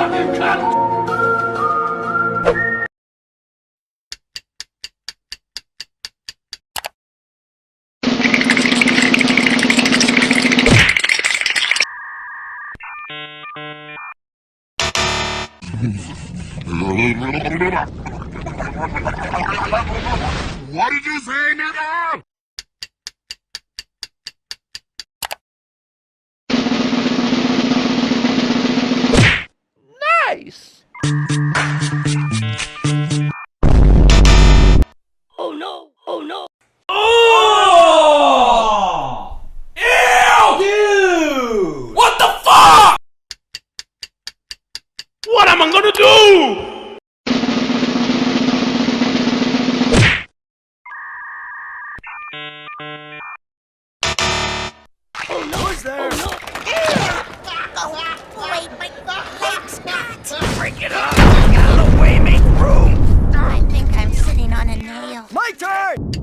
up, you cunt! What did you say, nigga? Nice! Oh no! Oh no! Oh! Ew! Dude! What the fuck? What am I gonna do? Oh no! Who's there? Oh no! Oh, wait, my legs got. Break it up! Get out of the way, make room! I think I'm sitting on a nail. My turn!